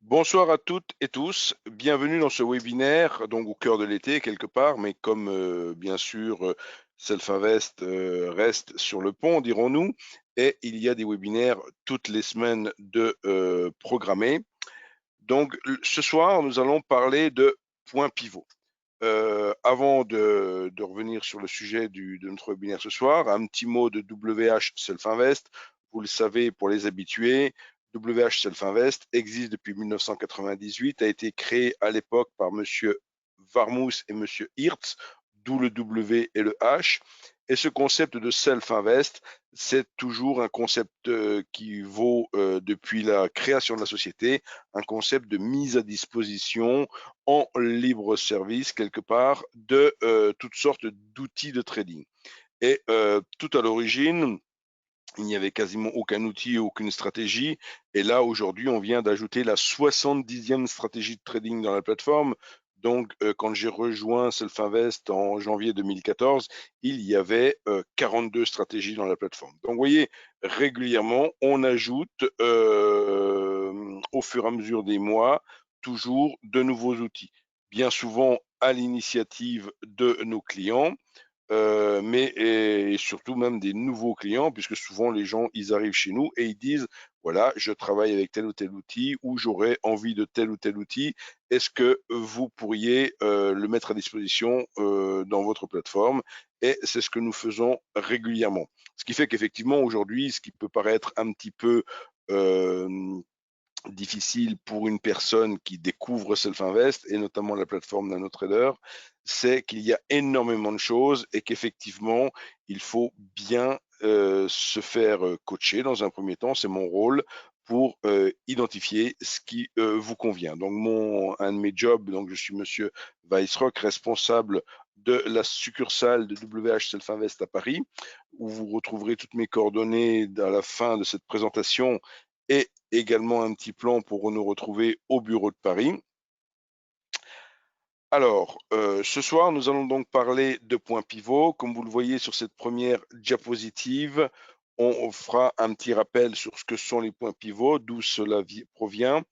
Bonsoir à toutes et tous, bienvenue dans ce webinaire, donc au cœur de l'été quelque part, mais comme bien sûr Self-Invest reste sur le pont, dirons-nous, et il y a des webinaires toutes les semaines de programmés. Donc ce soir, nous allons parler de points pivots. Avant de revenir sur le sujet de notre webinaire ce soir, un petit mot de WH Self-Invest. Vous le savez, pour les habitués, WH Self-Invest existe depuis 1998, a été créé à l'époque par Monsieur Varmouth et Monsieur Hirtz, d'où le W et le H. Et ce concept de self-invest, c'est toujours un concept qui vaut depuis la création de la société, un concept de mise à disposition en libre service quelque part de toutes sortes d'outils de trading. Et tout à l'origine, il n'y avait quasiment aucun outil, aucune stratégie. Et là, aujourd'hui, on vient d'ajouter la 70e stratégie de trading dans la plateforme. Donc, quand j'ai rejoint Self-Invest en janvier 2014, il y avait 42 stratégies dans la plateforme. Donc, vous voyez, régulièrement, on ajoute au fur et à mesure des mois, toujours de nouveaux outils. Bien souvent à l'initiative de nos clients. Mais et surtout même des nouveaux clients, puisque souvent les gens, ils arrivent chez nous et ils disent, voilà, je travaille avec tel ou tel outil ou j'aurais envie de tel ou tel outil. Est-ce que vous pourriez le mettre à disposition dans votre plateforme? Et c'est ce que nous faisons régulièrement. Ce qui fait qu'effectivement, aujourd'hui, ce qui peut paraître un petit peu euh, difficile pour une personne qui découvre Self-Invest et notamment la plateforme NanoTrader, c'est qu'il y a énormément de choses et qu'effectivement, il faut bien se faire coacher dans un premier temps, c'est mon rôle pour identifier ce qui vous convient. Donc un de mes jobs, donc je suis Monsieur Weissrock, responsable de la succursale de WH Self-Invest à Paris, où vous retrouverez toutes mes coordonnées à la fin de cette présentation et également un petit plan pour nous retrouver au bureau de Paris. Alors, ce soir, nous allons donc parler de points pivots. Comme vous le voyez sur cette première diapositive, on fera un petit rappel sur ce que sont les points pivots, d'où cela provient,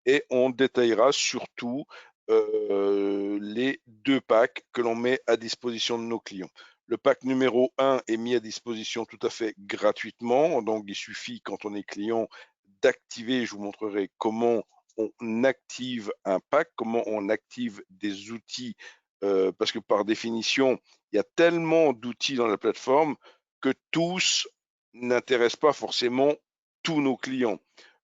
et on détaillera surtout les deux packs que l'on met à disposition de nos clients. Le pack numéro 1 est mis à disposition tout à fait gratuitement, donc il suffit quand on est client d'activer, je vous montrerai comment on active un pack, comment on active des outils, parce que par définition, il y a tellement d'outils dans la plateforme que tous n'intéressent pas forcément tous nos clients.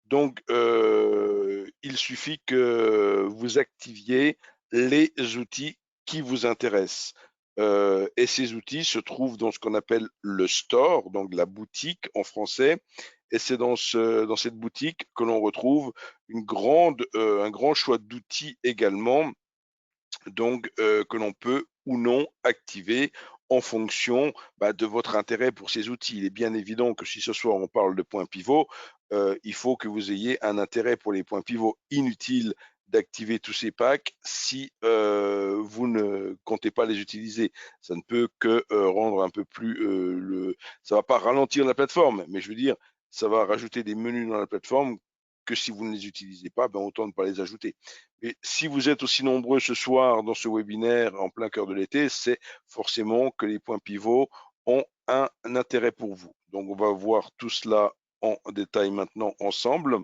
Donc, il suffit que vous activiez les outils qui vous intéressent. Et ces outils se trouvent dans ce qu'on appelle le store, donc la boutique en français. Et c'est dans cette boutique que l'on retrouve un grand choix d'outils également, donc que l'on peut ou non activer en fonction de votre intérêt pour ces outils. Il est bien évident que si ce soir on parle de points pivots, il faut que vous ayez un intérêt pour les points pivots. Inutile d'activer tous ces packs si vous ne comptez pas les utiliser. Ça ne peut que rendre un peu plus ça va pas ralentir la plateforme, mais je veux dire, ça va rajouter des menus dans la plateforme que si vous ne les utilisez pas, autant ne pas les ajouter. Mais si vous êtes aussi nombreux ce soir dans ce webinaire en plein cœur de l'été, c'est forcément que les points pivots ont un intérêt pour vous. Donc on va voir tout cela en détail maintenant ensemble.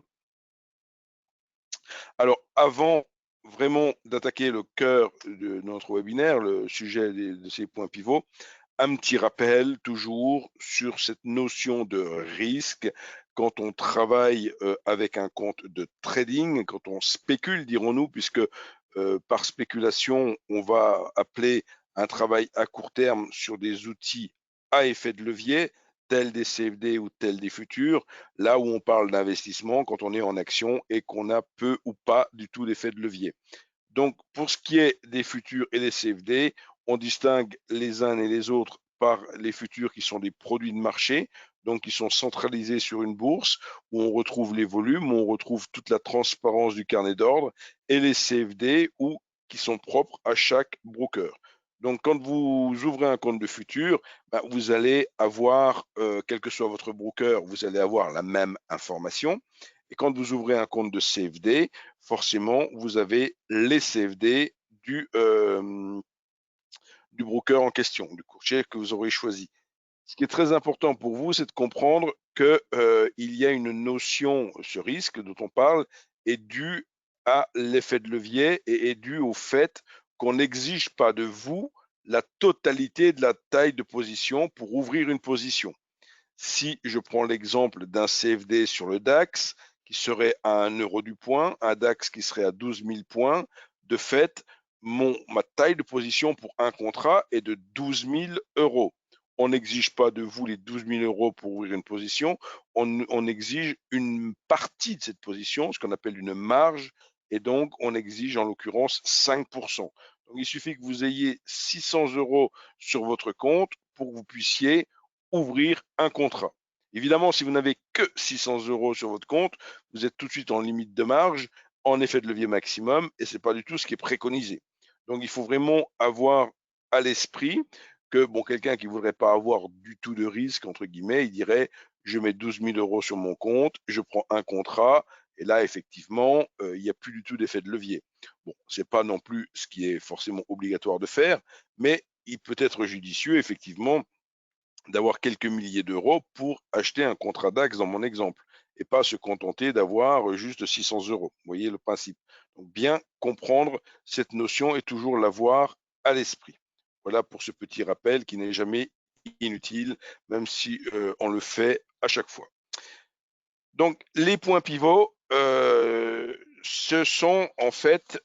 Alors avant vraiment d'attaquer le cœur de notre webinaire, le sujet de ces points pivots, un petit rappel toujours sur cette notion de risque quand on travaille avec un compte de trading, quand on spécule, dirons-nous, puisque par spéculation, on va appeler un travail à court terme sur des outils à effet de levier, tels des CFD ou tels des futurs, là où on parle d'investissement quand on est en action et qu'on a peu ou pas du tout d'effet de levier. Donc, pour ce qui est des futurs et des CFD, on distingue les uns et les autres par les futurs qui sont des produits de marché, donc qui sont centralisés sur une bourse, où on retrouve les volumes, où on retrouve toute la transparence du carnet d'ordre, et les CFD, qui sont propres à chaque broker. Donc, quand vous ouvrez un compte de futur, vous allez avoir, quel que soit votre broker, vous allez avoir la même information. Et quand vous ouvrez un compte de CFD, forcément, vous avez les CFD du broker en question, du courtier que vous aurez choisi. Ce qui est très important pour vous, c'est de comprendre que il y a une notion, ce risque dont on parle est dû à l'effet de levier et est dû au fait qu'on n'exige pas de vous la totalité de la taille de position pour ouvrir une position. Si je prends l'exemple d'un CFD sur le DAX qui serait à 1 euro du point, un DAX qui serait à 12 000 points, de fait, ma taille de position pour un contrat est de 12 000 euros. On n'exige pas de vous les 12 000 euros pour ouvrir une position, on exige une partie de cette position, ce qu'on appelle une marge, et donc on exige en l'occurrence 5%. Donc il suffit que vous ayez 600 euros sur votre compte pour que vous puissiez ouvrir un contrat. Évidemment, si vous n'avez que 600 euros sur votre compte, vous êtes tout de suite en limite de marge, en effet de levier maximum, et ce n'est pas du tout ce qui est préconisé. Donc, il faut vraiment avoir à l'esprit que bon, quelqu'un qui ne voudrait pas avoir du tout de risque, entre guillemets, il dirait, je mets 12 000 euros sur mon compte, je prends un contrat, et là, effectivement, il n'y a plus du tout d'effet de levier. Bon, ce n'est pas non plus ce qui est forcément obligatoire de faire, mais il peut être judicieux, effectivement, d'avoir quelques milliers d'euros pour acheter un contrat DAX dans mon exemple et pas se contenter d'avoir juste 600 euros. Vous voyez le principe. Donc bien comprendre cette notion et toujours l'avoir à l'esprit. Voilà pour ce petit rappel qui n'est jamais inutile, même si on le fait à chaque fois. Donc les points pivots, ce sont en fait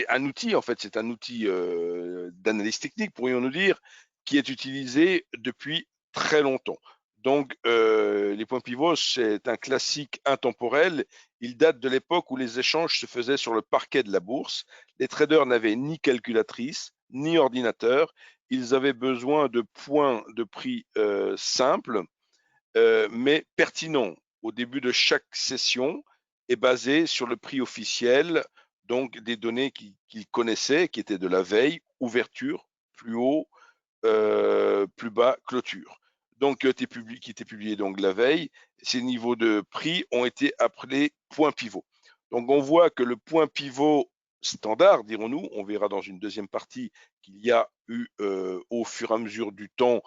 un outil, en fait, c'est un outil d'analyse technique, pourrions-nous dire, qui est utilisé depuis très longtemps. Donc, les points pivots, c'est un classique intemporel. Il date de l'époque où les échanges se faisaient sur le parquet de la bourse. Les traders n'avaient ni calculatrice, ni ordinateur. Ils avaient besoin de points de prix simples, mais pertinents au début de chaque session et basés sur le prix officiel, donc des données qu'ils connaissaient, qui étaient de la veille, ouverture, plus haut, plus bas, clôture. Donc, qui était publié donc la veille, ces niveaux de prix ont été appelés points pivots. Donc, on voit que le point pivot standard, dirons-nous, on verra dans une deuxième partie qu'il y a eu au fur et à mesure du temps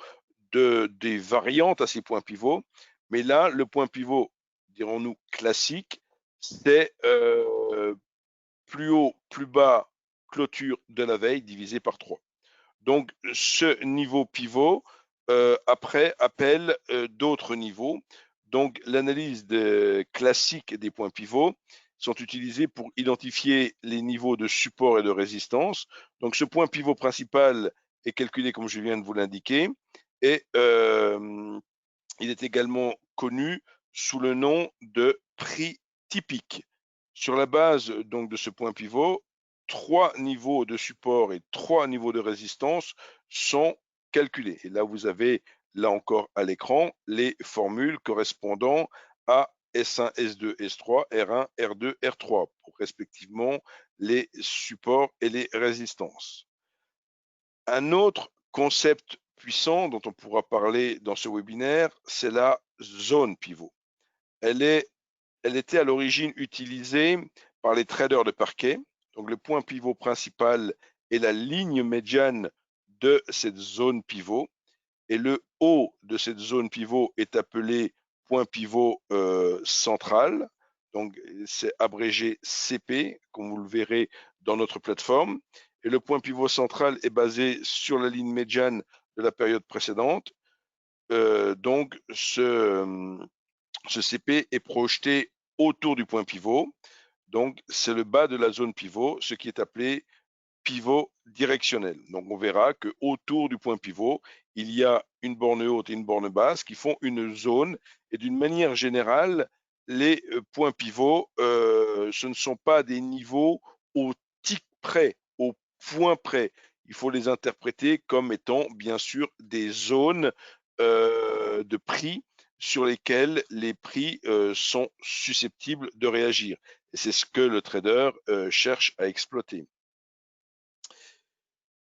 des variantes à ces points pivots. Mais là, le point pivot, dirons-nous, classique, c'est plus haut, plus bas, clôture de la veille divisé par 3. Donc, ce niveau pivot, après, appelle d'autres niveaux. Donc, l'analyse classique des points pivots sont utilisés pour identifier les niveaux de support et de résistance. Donc, ce point pivot principal est calculé comme je viens de vous l'indiquer et il est également connu sous le nom de prix typique. Sur la base donc de ce point pivot, 3 niveaux de support et 3 niveaux de résistance sont calculés. Et là, vous avez, là encore à l'écran, les formules correspondant à S1, S2, S3, R1, R2, R3, pour respectivement les supports et les résistances. Un autre concept puissant dont on pourra parler dans ce webinaire, c'est la zone pivot. Elle était à l'origine utilisée par les traders de parquet. Donc le point pivot principal est la ligne médiane de cette zone pivot et le haut de cette zone pivot est appelé point pivot central. Donc c'est abrégé CP, comme vous le verrez dans notre plateforme. Et le point pivot central est basé sur la ligne médiane de la période précédente. Donc ce CP est projeté autour du point pivot. Donc c'est le bas de la zone pivot, ce qui est appelé pivot directionnel. Donc on verra que autour du point pivot, il y a une borne haute et une borne basse qui font une zone. Et d'une manière générale, les points pivots, ce ne sont pas des niveaux au tic près, au point près. Il faut les interpréter comme étant bien sûr des zones de prix sur lesquelles les prix sont susceptibles de réagir. Et c'est ce que le trader cherche à exploiter.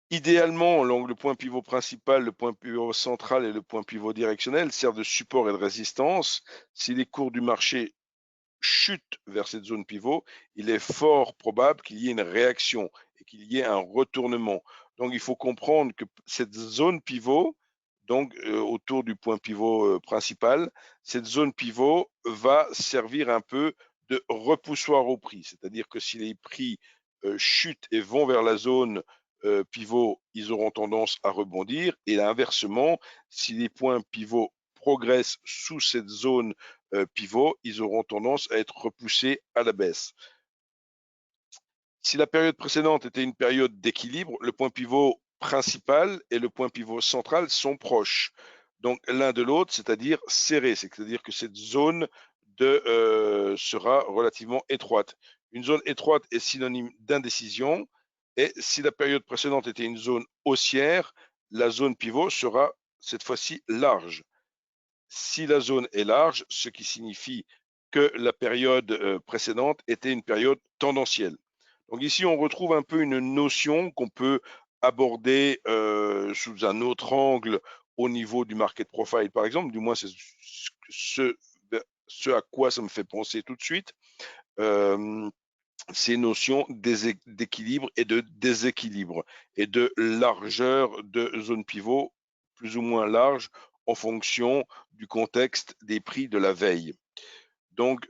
Idéalement, le point pivot principal, le point pivot central et le point pivot directionnel servent de support et de résistance. Si les cours du marché chutent vers cette zone pivot, il est fort probable qu'il y ait une réaction et qu'il y ait un retournement. Donc, il faut comprendre que cette zone pivot, donc autour du point pivot principal, cette zone pivot va servir un peu de repoussoir au prix. C'est-à-dire que si les prix chutent et vont vers la zone pivot, ils auront tendance à rebondir. Et inversement, si les points pivots progressent sous cette zone pivot, ils auront tendance à être repoussés à la baisse. Si la période précédente était une période d'équilibre, le point pivot principal et le point pivot central sont proches. Donc l'un de l'autre, c'est-à-dire serrés, c'est-à-dire que cette zone sera relativement étroite. Une zone étroite est synonyme d'indécision, et si la période précédente était une zone haussière, la zone pivot sera cette fois-ci large. Si la zone est large, ce qui signifie que la période précédente était une période tendancielle. Donc ici, on retrouve un peu une notion qu'on peut aborder sous un autre angle au niveau du market profile, par exemple. Du moins, c'est ce à quoi ça me fait penser tout de suite. Ces notions d'équilibre et de déséquilibre et de largeur de zone pivot plus ou moins large en fonction du contexte des prix de la veille. Donc,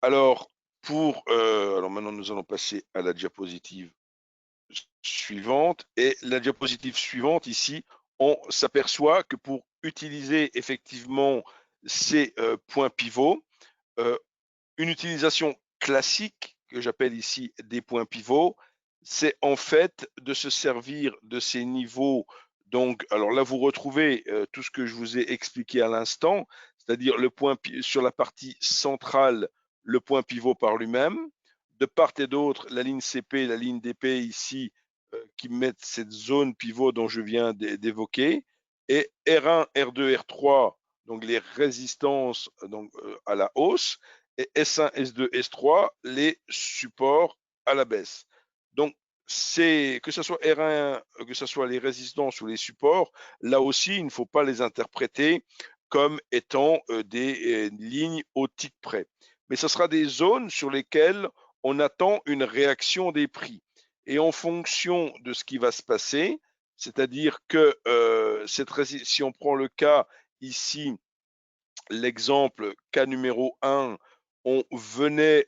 alors alors maintenant nous allons passer à la diapositive suivante, et la diapositive suivante ici, on s'aperçoit que pour utiliser effectivement ces points pivots, une utilisation classique, que j'appelle ici des points pivots, c'est en fait de se servir de ces niveaux. Donc, alors là, vous retrouvez tout ce que je vous ai expliqué à l'instant, c'est-à-dire le point sur la partie centrale, le point pivot par lui-même. De part et d'autre, la ligne CP, la ligne DP ici, qui mettent cette zone pivot dont je viens d'évoquer. Et R1, R2, R3, donc les résistances donc, à la hausse, et S1, S2, S3, les supports à la baisse. Donc, c'est que ce soit R1, que ce soit les résistances ou les supports, là aussi, il ne faut pas les interpréter comme étant des lignes au tick près. Mais ce sera des zones sur lesquelles on attend une réaction des prix. Et en fonction de ce qui va se passer, c'est-à-dire que si on prend le cas ici, l'exemple cas numéro 1, on venait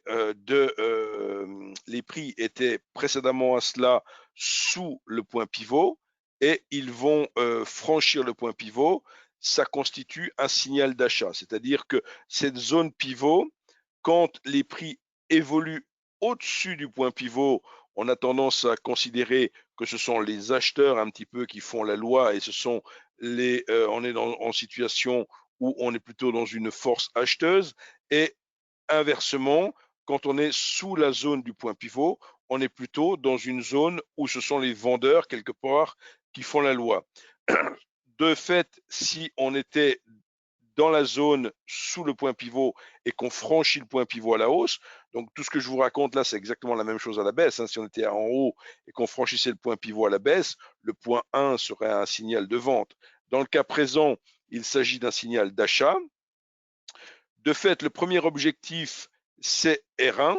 les prix étaient précédemment à cela sous le point pivot, et ils vont franchir le point pivot. Ça constitue un signal d'achat, c'est-à-dire que cette zone pivot, quand les prix évoluent au-dessus du point pivot, on a tendance à considérer que ce sont les acheteurs un petit peu qui font la loi, et ce sont on est en situation où on est plutôt dans une force acheteuse, et inversement, quand on est sous la zone du point pivot, on est plutôt dans une zone où ce sont les vendeurs quelque part qui font la loi. De fait, si on était dans la zone sous le point pivot et qu'on franchit le point pivot à la hausse, donc tout ce que je vous raconte là, c'est exactement la même chose à la baisse. Si on était en haut et qu'on franchissait le point pivot à la baisse, le point 1 serait un signal de vente. Dans le cas présent, il s'agit d'un signal d'achat. De fait, le premier objectif, c'est R1.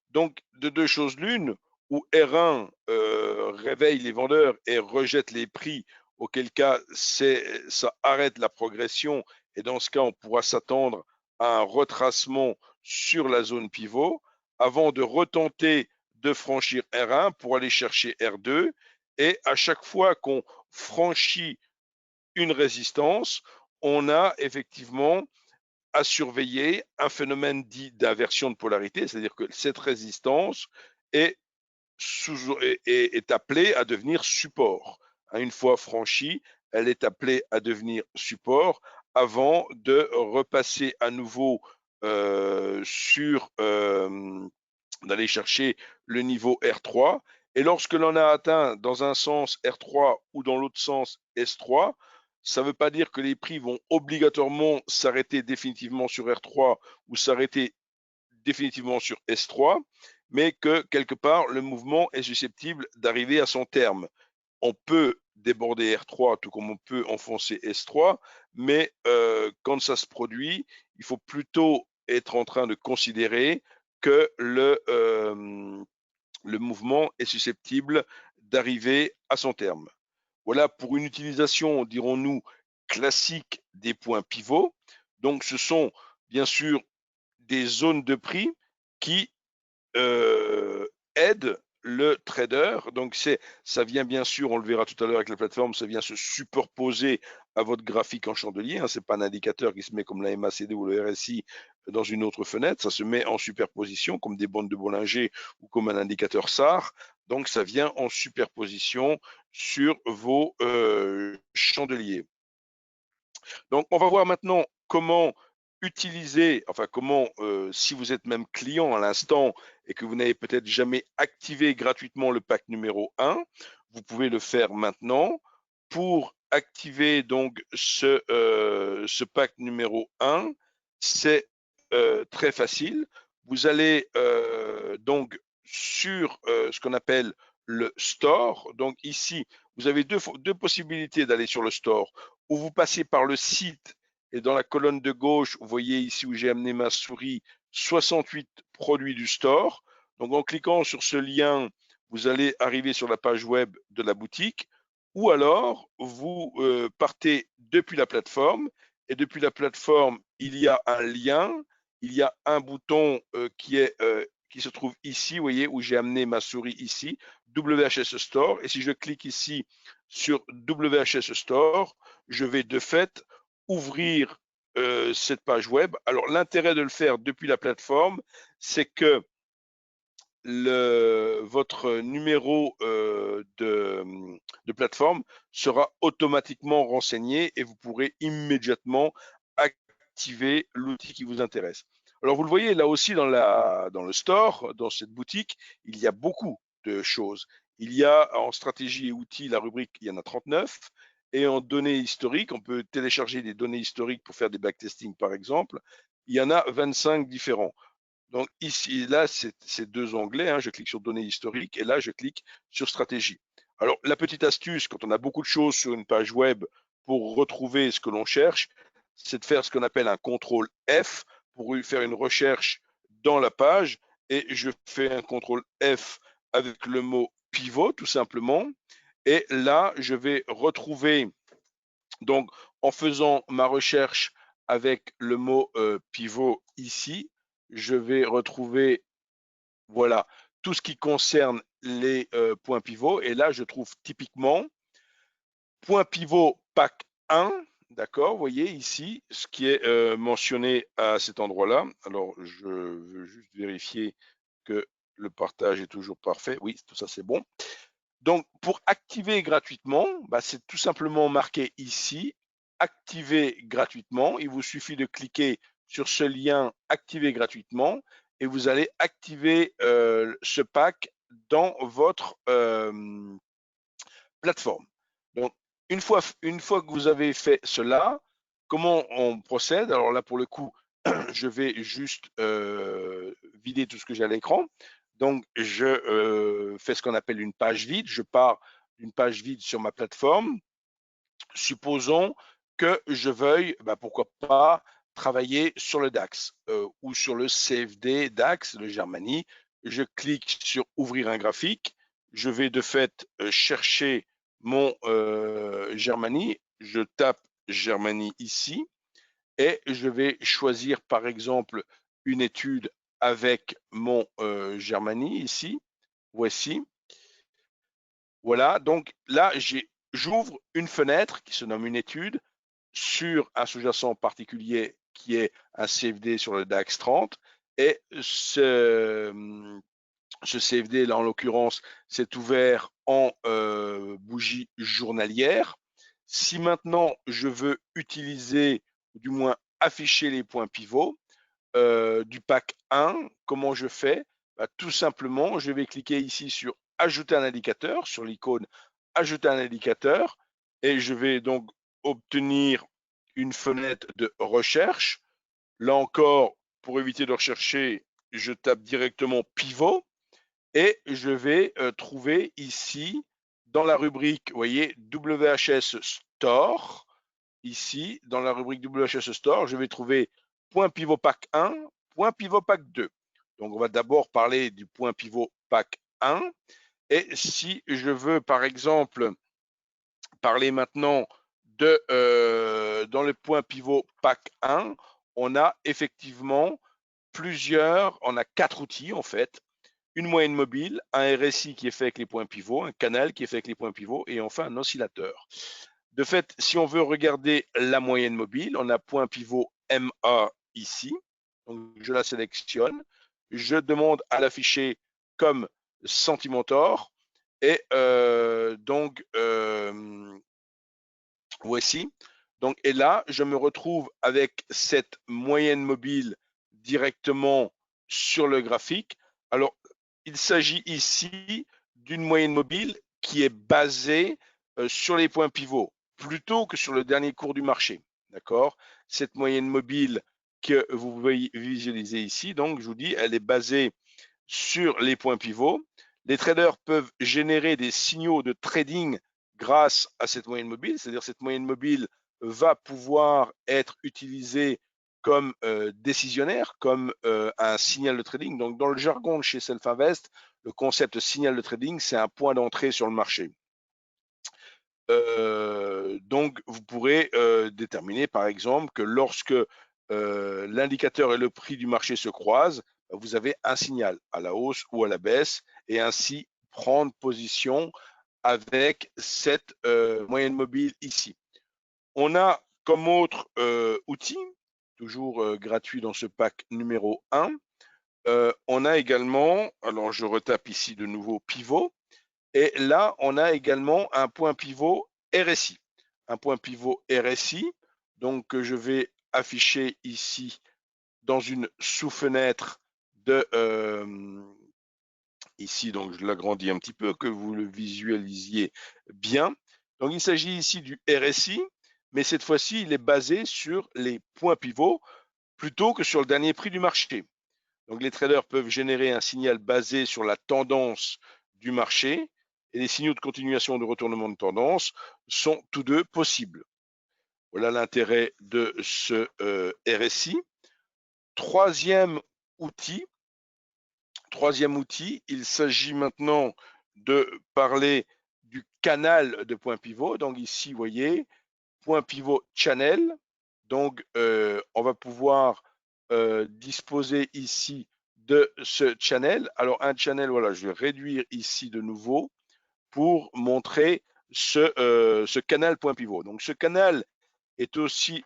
Donc, de deux choses l'une, où R1 réveille les vendeurs et rejette les prix, auquel cas ça arrête la progression, et dans ce cas, on pourra s'attendre à un retracement sur la zone pivot avant de retenter de franchir R1 pour aller chercher R2. Et à chaque fois qu'on franchit une résistance, on a effectivement à surveiller un phénomène dit d'inversion de polarité, c'est-à-dire que cette résistance est, est appelée à devenir support. Une fois franchie, elle est appelée à devenir support avant de repasser à nouveau d'aller chercher le niveau R3. Et lorsque l'on a atteint dans un sens R3 ou dans l'autre sens S3, ça ne veut pas dire que les prix vont obligatoirement s'arrêter définitivement sur R3 ou s'arrêter définitivement sur S3. mais que quelque part, le mouvement est susceptible d'arriver à son terme. On peut déborder R3 tout comme on peut enfoncer S3, mais quand ça se produit, il faut plutôt être en train de considérer que le mouvement est susceptible d'arriver à son terme. Voilà pour une utilisation, dirons-nous, classique des points pivots. Donc ce sont bien sûr des zones de prix qui aide le trader. Donc ça vient bien sûr, on le verra tout à l'heure avec la plateforme, ça vient se superposer à votre graphique en chandelier. Hein. C'est pas un indicateur qui se met comme la MACD ou le RSI dans une autre fenêtre. Ça se met en superposition comme des bandes de Bollinger ou comme un indicateur SAR. Donc ça vient en superposition sur vos chandeliers. Donc, on va voir maintenant comment utiliser, enfin comment, si vous êtes même client à l'instant et que vous n'avez peut-être jamais activé gratuitement le pack numéro 1, vous pouvez le faire maintenant. Pour activer donc ce pack numéro 1, c'est très facile. Vous allez donc sur ce qu'on appelle le store. Donc ici, vous avez deux possibilités d'aller sur le store, ou vous passez par le site et dans la colonne de gauche, vous voyez ici où j'ai amené ma souris, 68 produits du store. Donc en cliquant sur ce lien, vous allez arriver sur la page web de la boutique, ou alors vous partez depuis la plateforme, et depuis la plateforme, il y a un lien, il y a un bouton qui se trouve ici, vous voyez, où j'ai amené ma souris ici, WHS Store, et si je clique ici sur WHS Store, je vais de fait ouvrir cette page web. Alors l'intérêt de le faire depuis la plateforme, c'est que votre numéro de plateforme sera automatiquement renseigné et vous pourrez immédiatement activer l'outil qui vous intéresse. Alors vous le voyez là aussi dans le store, dans cette boutique, il y a beaucoup de choses. Il y a en stratégie et outils, la rubrique, il y en a 39. Et en données historiques, on peut télécharger des données historiques pour faire des backtesting par exemple. Il y en a 25 différents. Donc ici, là, c'est deux onglets. Hein. Je clique sur données historiques et là, je clique sur stratégie. Alors, la petite astuce, quand on a beaucoup de choses sur une page web pour retrouver ce que l'on cherche, c'est de faire ce qu'on appelle un contrôle F pour faire une recherche dans la page. Et je fais un contrôle F avec le mot pivot, tout simplement. Et là, je vais retrouver, donc en faisant ma recherche avec le mot pivot ici, je vais retrouver, voilà, tout ce qui concerne les points pivots. Et là, je trouve typiquement point pivot pack 1, d'accord, vous voyez ici ce qui est mentionné à cet endroit-là. Alors, je veux juste vérifier que le partage est toujours parfait. Oui, tout ça c'est bon. Donc, pour activer gratuitement, bah, c'est tout simplement marqué ici, activer gratuitement. Il vous suffit de cliquer sur ce lien activer gratuitement et vous allez activer ce pack dans votre plateforme. Donc, une fois que vous avez fait cela, comment on procède? Alors là, pour le coup, je vais juste vider tout ce que j'ai à l'écran. Donc, je fais ce qu'on appelle une page vide. Je pars d'une page vide sur ma plateforme. Supposons que je veuille, bah, pourquoi pas, travailler sur le DAX ou sur le CFD DAX, le Germany. Je clique sur ouvrir un graphique. Je vais de fait chercher mon Germany. Je tape Germany ici et je vais choisir par exemple une étude avec mon Germany ici. Voici. Voilà, donc là, j'ouvre une fenêtre qui se nomme une étude sur un sous-jacent particulier qui est un CFD sur le DAX 30. Et ce CFD, là en l'occurrence, s'est ouvert en bougie journalière. Si maintenant je veux utiliser, ou du moins afficher les points pivots du pack 1, comment je fais? Bah, tout simplement, je vais cliquer ici sur ajouter un indicateur, sur l'icône ajouter un indicateur, et je vais donc obtenir une fenêtre de recherche. Là encore, pour éviter de rechercher, je tape directement pivot et je vais trouver ici, dans la rubrique, vous voyez, WHS Store, ici, dans la rubrique WHS Store, je vais trouver point pivot pack 1, point pivot pack 2. Donc, on va d'abord parler du point pivot pack 1. Et si je veux, par exemple, parler maintenant dans le point pivot pack 1, on a effectivement on a 4 outils en fait. Une moyenne mobile, un RSI qui est fait avec les points pivots, un canal qui est fait avec les points pivots et enfin un oscillateur. De fait, si on veut regarder la moyenne mobile, on a point pivot MA ici. Donc, je la sélectionne. Je demande à l'afficher comme Centimentor. Et voici. Donc, et là, je me retrouve avec cette moyenne mobile directement sur le graphique. Alors, il s'agit ici d'une moyenne mobile qui est basée sur les points pivots plutôt que sur le dernier cours du marché. D'accord? Cette moyenne mobile que vous voyez visualiser ici, donc, je vous dis, elle est basée sur les points pivots. Les traders peuvent générer des signaux de trading grâce à cette moyenne mobile, c'est-à-dire cette moyenne mobile va pouvoir être utilisée comme décisionnaire, comme un signal de trading. Donc, dans le jargon de chez Self-Invest, le concept signal de trading, c'est un point d'entrée sur le marché. Donc, vous pourrez déterminer, par exemple, que lorsque l'indicateur et le prix du marché se croisent, vous avez un signal à la hausse ou à la baisse et ainsi prendre position avec cette moyenne mobile ici. On a comme autre outil, toujours gratuit dans ce pack numéro 1, on a également, alors je retape ici de nouveau pivot, et là on a également un point pivot RSI. Un point pivot RSI, donc que je vais afficher ici dans une sous-fenêtre de ici, donc je l'agrandis un petit peu, que vous le visualisiez bien. Donc il s'agit ici du RSI, mais cette fois-ci, il est basé sur les points pivots plutôt que sur le dernier prix du marché. Donc les traders peuvent générer un signal basé sur la tendance du marché et les signaux de continuation de retournement de tendance sont tous deux possibles. Voilà l'intérêt de ce RSI. Troisième outil, il s'agit maintenant de parler du canal de point pivot. Donc ici, vous voyez, point pivot channel. Donc, on va pouvoir disposer ici de ce channel. Alors, un channel, voilà, je vais réduire ici de nouveau pour montrer ce canal point pivot. Donc, ce canal est aussi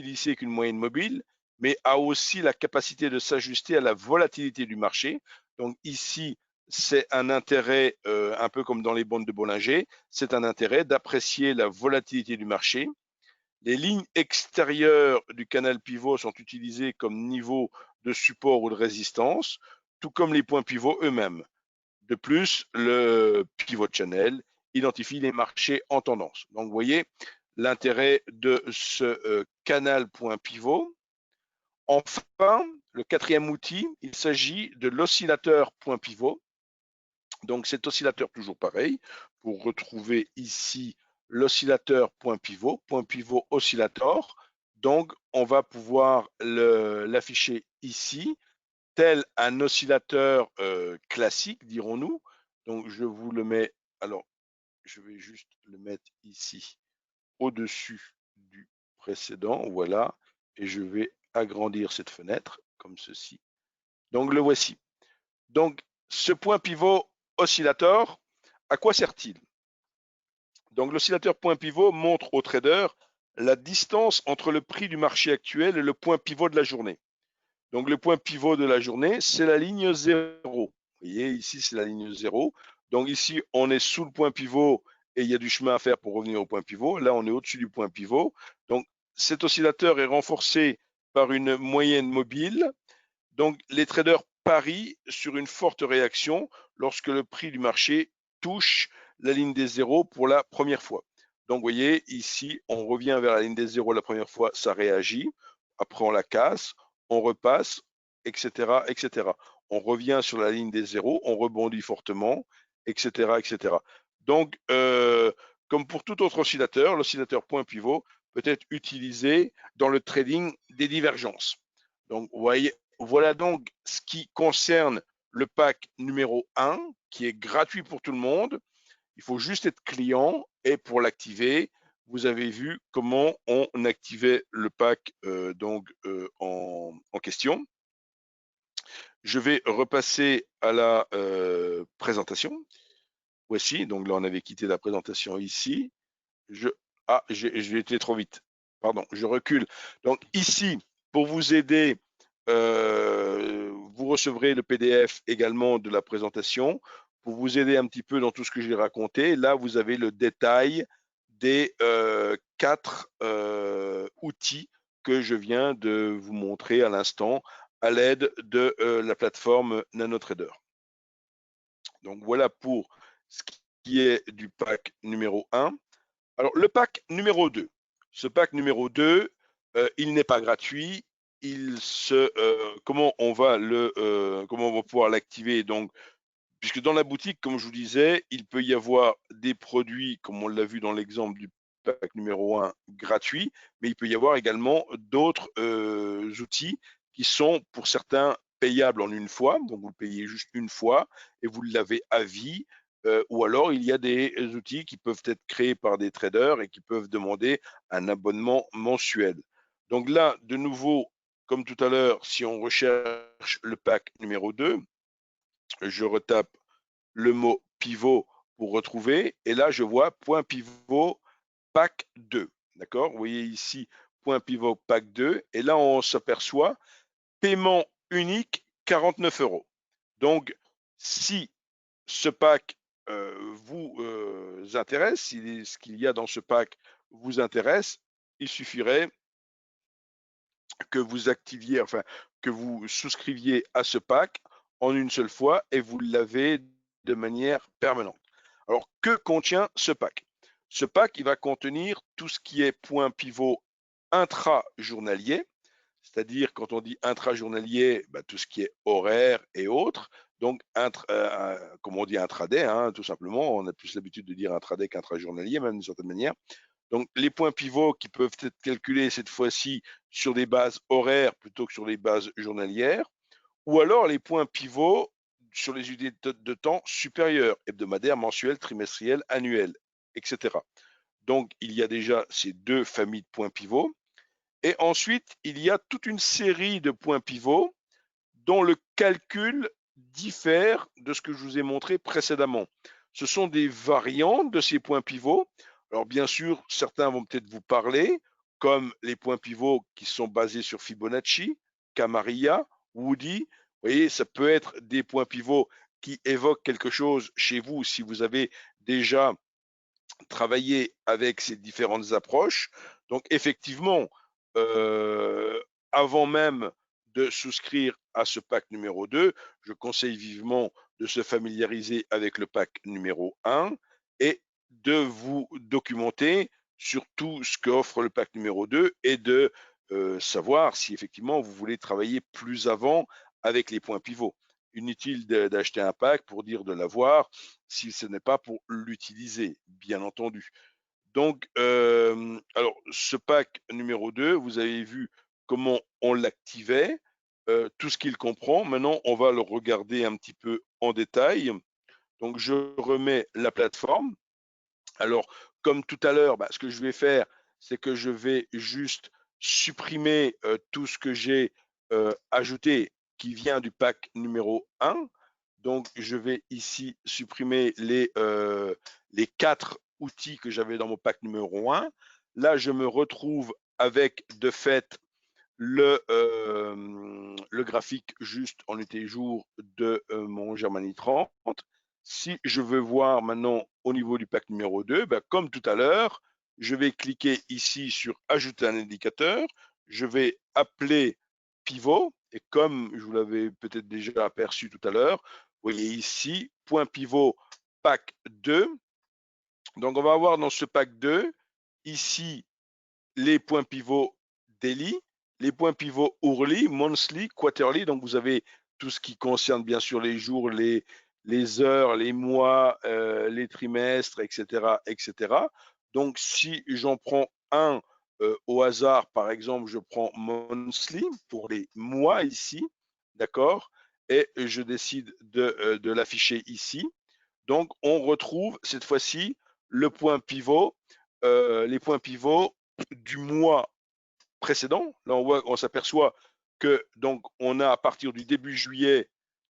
lissé qu'une moyenne mobile, mais a aussi la capacité de s'ajuster à la volatilité du marché. Donc ici, c'est un intérêt, un peu comme dans les bandes de Bollinger, c'est un intérêt d'apprécier la volatilité du marché. Les lignes extérieures du canal pivot sont utilisées comme niveau de support ou de résistance, tout comme les points pivots eux-mêmes. De plus, le pivot channel identifie les marchés en tendance. Donc, vous voyez l'intérêt de ce canal point pivot. Enfin, le quatrième outil, il s'agit de l'oscillateur point pivot. Donc, cet oscillateur, toujours pareil, pour retrouver ici l'oscillateur point pivot oscillator. Donc, on va pouvoir l'afficher ici tel un oscillateur classique, dirons-nous. Donc, je vous le mets, alors, je vais juste le mettre ici au-dessus du précédent, voilà, et je vais agrandir cette fenêtre comme ceci. Donc, le voici. Donc, ce point pivot oscillateur, à quoi sert-il? Donc, l'oscillateur point pivot montre au trader la distance entre le prix du marché actuel et le point pivot de la journée. Donc, le point pivot de la journée, c'est la ligne 0. Vous voyez, ici, c'est la ligne 0. Donc, ici, on est sous le point pivot et il y a du chemin à faire pour revenir au point pivot. Là, on est au-dessus du point pivot. Donc, cet oscillateur est renforcé par une moyenne mobile. Donc, les traders parient sur une forte réaction lorsque le prix du marché touche la ligne des zéros pour la première fois. Donc, vous voyez, ici, on revient vers la ligne des zéros la première fois, ça réagit. Après, on la casse, on repasse, etc., etc. on revient sur la ligne des zéros, on rebondit fortement, etc., etc. Donc, comme pour tout autre oscillateur, l'oscillateur point pivot peut être utilisé dans le trading des divergences. Donc, vous voyez, voilà donc ce qui concerne le pack numéro 1, qui est gratuit pour tout le monde. Il faut juste être client et pour l'activer, vous avez vu comment on activait le pack en question. Je vais repasser à la présentation. Voici, donc là on avait quitté la présentation ici. J'ai été trop vite. Pardon, je recule. Donc ici, pour vous aider, vous recevrez le PDF également de la présentation. Pour vous aider un petit peu dans tout ce que j'ai raconté, là vous avez le détail des 4 outils que je viens de vous montrer à l'instant à l'aide de la plateforme NanoTrader. Donc voilà pour ce qui est du pack numéro 1. Alors, le pack numéro 2. Ce pack numéro 2, il n'est pas gratuit. Comment on va pouvoir l'activer? Donc, puisque dans la boutique, comme je vous disais, il peut y avoir des produits, comme on l'a vu dans l'exemple du pack numéro 1, gratuits, mais il peut y avoir également d'autres outils qui sont pour certains payables en une fois, donc vous le payez juste une fois et vous l'avez à vie, ou alors il y a des outils qui peuvent être créés par des traders et qui peuvent demander un abonnement mensuel. Donc là, de nouveau, comme tout à l'heure, si on recherche le pack numéro 2, je retape le mot pivot pour retrouver, et là je vois point pivot pack 2. D'accord? Vous voyez ici point pivot pack 2, et là on s'aperçoit paiement unique 49 €. Donc si ce pack vous intéresse, si ce qu'il y a dans ce pack vous intéresse, il suffirait que vous activiez, enfin que vous souscriviez à ce pack en une seule fois et vous l'avez de manière permanente. Alors, que contient ce pack? Ce pack, il va contenir tout ce qui est point pivot intra-journalier, c'est-à-dire quand on dit intra-journalier, bah, tout ce qui est horaire et autres. Donc, comme on dit intraday, hein, tout simplement, on a plus l'habitude de dire intraday qu'intra-journalier, même d'une certaine manière. Donc, les points pivots qui peuvent être calculés cette fois-ci sur des bases horaires plutôt que sur des bases journalières, ou alors les points pivots sur les unités de temps supérieures, hebdomadaires, mensuelles, trimestrielles, annuelles, etc. Donc, il y a déjà ces deux familles de points pivots. Et ensuite, il y a toute une série de points pivots dont le calcul diffère de ce que je vous ai montré précédemment. Ce sont des variantes de ces points pivots. Alors bien sûr, certains vont peut-être vous parler, comme les points pivots qui sont basés sur Fibonacci, Camarilla, Woody. Vous voyez, ça peut être des points pivots qui évoquent quelque chose chez vous si vous avez déjà travaillé avec ces différentes approches. Donc effectivement, avant même de souscrire à ce pack numéro 2, je conseille vivement de se familiariser avec le pack numéro 1 et de vous documenter sur tout ce qu'offre le pack numéro 2 et de savoir si effectivement vous voulez travailler plus avant avec les points pivots. Inutile d'acheter un pack pour dire de l'avoir si ce n'est pas pour l'utiliser, bien entendu. Donc, alors, ce pack numéro 2, vous avez vu comment on l'activait, tout ce qu'il comprend. Maintenant, on va le regarder un petit peu en détail. Donc, je remets la plateforme. Alors, comme tout à l'heure, ce que je vais faire, c'est que je vais juste supprimer tout ce que j'ai ajouté qui vient du pack numéro 1. Donc, je vais ici supprimer les 4 outils que j'avais dans mon pack numéro 1. Là, je me retrouve avec, de fait, le graphique juste en été jour de mon Germany 30. Si je veux voir maintenant au niveau du pack numéro 2, comme tout à l'heure, je vais cliquer ici sur ajouter un indicateur. Je vais appeler pivot et comme je vous l'avais peut-être déjà aperçu tout à l'heure, vous voyez ici point pivot pack 2. Donc on va avoir dans ce pack 2 ici les points pivots daily, les points pivots hourly, monthly, quarterly. Donc vous avez tout ce qui concerne bien sûr les jours, les heures, les mois, les trimestres, etc., etc. Donc, si j'en prends un au hasard, par exemple, je prends monthly pour les mois ici, d'accord, et je décide de l'afficher ici. Donc, on retrouve cette fois-ci le point pivot, les points pivots du mois précédent. Là, on s'aperçoit que donc on a à partir du début juillet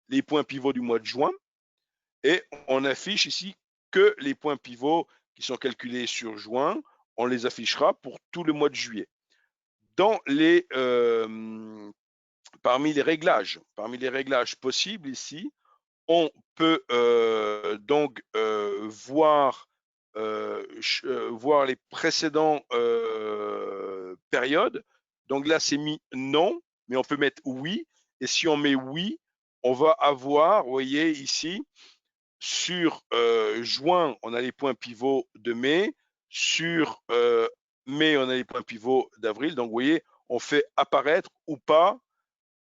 les points pivots du mois de juin et on affiche ici que les points pivots qui sont calculés sur juin. On les affichera pour tout le mois de juillet. Dans les, parmi les réglages possibles ici, on peut donc voir les précédents périodes. Donc là, c'est mis non, mais on peut mettre oui. Et si on met oui, on va avoir, vous voyez ici, sur juin, on a les points pivots de mai. Sur mai, on a les points pivots d'avril. Donc, vous voyez, on fait apparaître ou pas,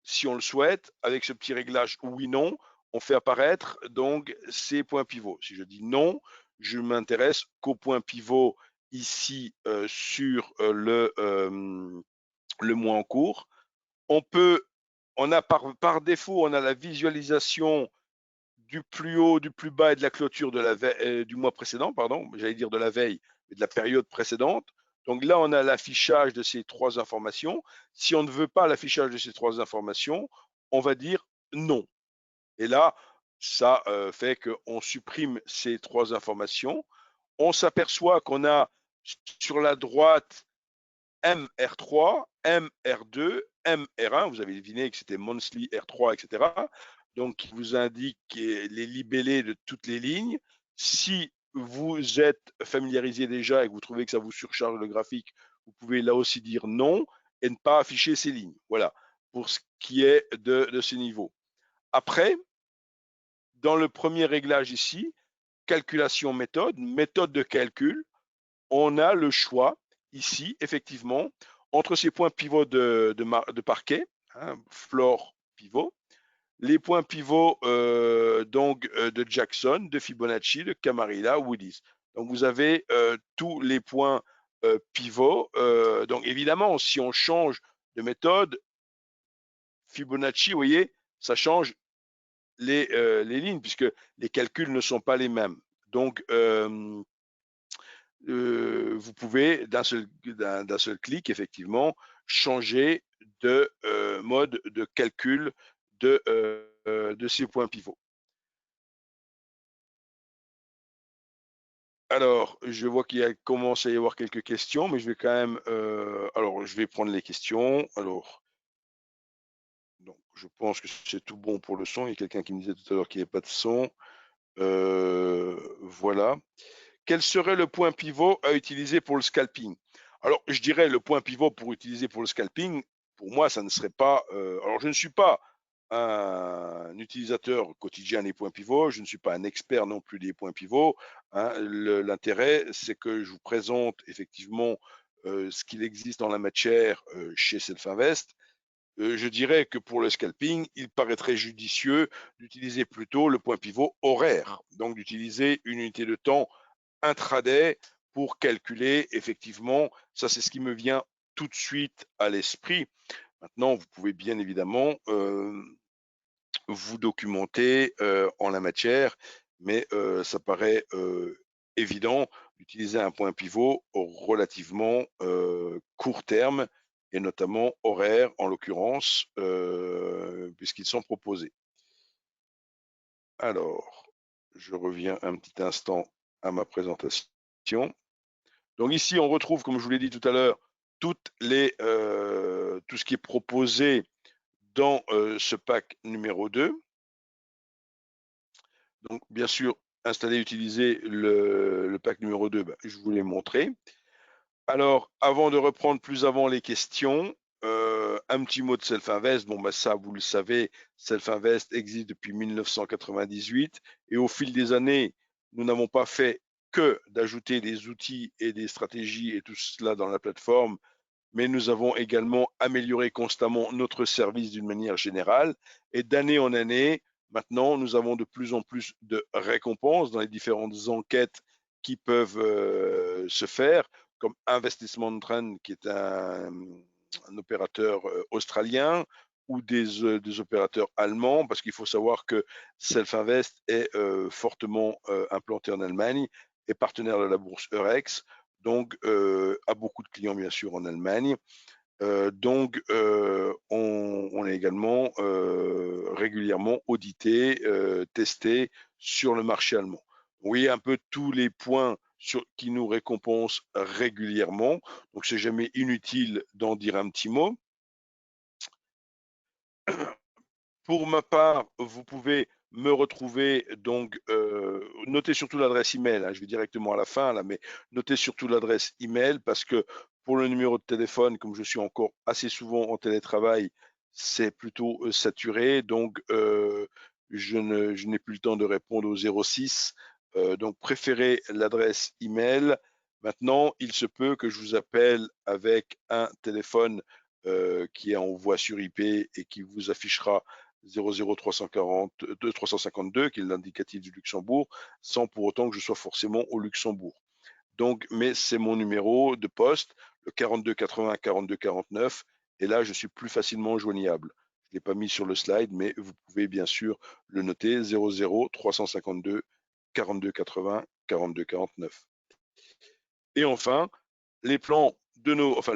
si on le souhaite, avec ce petit réglage oui-non, on fait apparaître donc ces points pivots. Si je dis non, je m'intéresse qu'aux points pivots ici sur le mois en cours. On a par défaut, on a la visualisation du plus haut, du plus bas et de la clôture de du mois précédent, pardon, j'allais dire de la veille, mais de la période précédente. Donc là, on a l'affichage de ces trois informations. Si on ne veut pas l'affichage de ces trois informations, on va dire non. Et là, ça fait qu'on supprime ces trois informations. On s'aperçoit qu'on a sur la droite MR3, MR2, MR1. Vous avez deviné que c'était monthly R3, etc. Donc, qui vous indique les libellés de toutes les lignes. Si vous êtes familiarisé déjà et que vous trouvez que ça vous surcharge le graphique, vous pouvez là aussi dire non et ne pas afficher ces lignes. Voilà, pour ce qui est de ces niveaux. Après, dans le premier réglage ici, calculation méthode, méthode de calcul, on a le choix ici, effectivement, entre ces points pivots de parquet, hein, floor pivot, les points pivots donc de Jackson, de Fibonacci, de Camarilla, Woody's. Donc vous avez tous les points pivots. Donc évidemment, si on change de méthode, Fibonacci, vous voyez, ça change les lignes puisque les calculs ne sont pas les mêmes. Donc vous pouvez d'un seul clic, effectivement, changer de mode de calcul de ces points pivots. Alors, je vois qu'il commence à y avoir quelques questions, mais je vais quand même... alors, je vais prendre les questions. Alors, donc, je pense que c'est tout bon pour le son. Il y a quelqu'un qui me disait tout à l'heure qu'il n'y avait pas de son. Voilà. Quel serait le point pivot à utiliser pour le scalping? Alors, je dirais le point pivot pour utiliser pour le scalping, pour moi, ça ne serait pas... alors, je ne suis pas un utilisateur quotidien des points pivots, je ne suis pas un expert non plus des points pivots. Hein. L'intérêt, c'est que je vous présente effectivement ce qu'il existe dans la matière chez Selfinvest. Je dirais que pour le scalping, il paraîtrait judicieux d'utiliser plutôt le point pivot horaire, donc d'utiliser une unité de temps intraday pour calculer effectivement, ça c'est ce qui me vient tout de suite à l'esprit. Maintenant, vous pouvez bien évidemment vous documenter en la matière, mais ça paraît évident d'utiliser un point pivot relativement court terme et notamment horaire en l'occurrence, puisqu'ils sont proposés. Alors, je reviens un petit instant à ma présentation. Donc ici, on retrouve, comme je vous l'ai dit tout à l'heure, tout ce qui est proposé dans ce pack numéro 2. Donc, bien sûr, installer et utiliser le pack numéro 2, je vous l'ai montré. Alors, avant de reprendre plus avant les questions, un petit mot de Selfinvest. Bon, ça, vous le savez, Selfinvest existe depuis 1998 et au fil des années, nous n'avons pas fait que d'ajouter des outils et des stratégies et tout cela dans la plateforme, mais nous avons également amélioré constamment notre service d'une manière générale. Et d'année en année, maintenant, nous avons de plus en plus de récompenses dans les différentes enquêtes qui peuvent se faire, comme Investissement Trend, qui est un opérateur australien, ou des opérateurs allemands, parce qu'il faut savoir que Self-Invest est fortement implanté en Allemagne et partenaire de la bourse Eurex, donc a beaucoup de clients bien sûr en Allemagne. On est également régulièrement audité, testé sur le marché allemand. Oui, un peu tous les points qui nous récompensent régulièrement. Donc, c'est jamais inutile d'en dire un petit mot. Pour ma part, vous pouvez me retrouver donc, notez surtout l'adresse email, hein, je vais directement à la fin là, mais notez surtout l'adresse email parce que pour le numéro de téléphone, comme je suis encore assez souvent en télétravail, c'est plutôt saturé, donc je n'ai plus le temps de répondre au 06. Donc préférez l'adresse email. Maintenant, il se peut que je vous appelle avec un téléphone qui est en voix sur IP et qui vous affichera 00352, qui est l'indicatif du Luxembourg, sans pour autant que je sois forcément au Luxembourg. Donc, mais c'est mon numéro de poste, le 42 80 42 49, et là, je suis plus facilement joignable. Je ne l'ai pas mis sur le slide, mais vous pouvez bien sûr le noter, 00 352 42 80 42 49. Et enfin, les plans de nos, enfin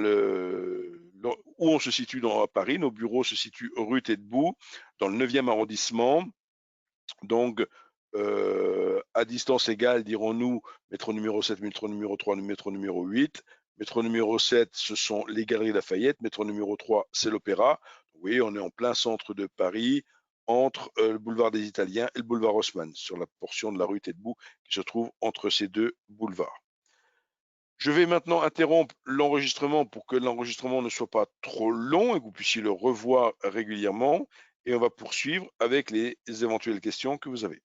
où on se situe à Paris, nos bureaux se situent rue Taitbout, dans le 9e arrondissement. Donc, à distance égale, dirons-nous, métro numéro 7, métro numéro 3, métro numéro 8. Métro numéro 7, ce sont les Galeries Lafayette. Métro numéro 3, c'est l'Opéra. Oui, on est en plein centre de Paris, entre le boulevard des Italiens et le boulevard Haussmann, sur la portion de la rue Taitbout qui se trouve entre ces deux boulevards. Je vais maintenant interrompre l'enregistrement pour que l'enregistrement ne soit pas trop long et que vous puissiez le revoir régulièrement. Et on va poursuivre avec les éventuelles questions que vous avez.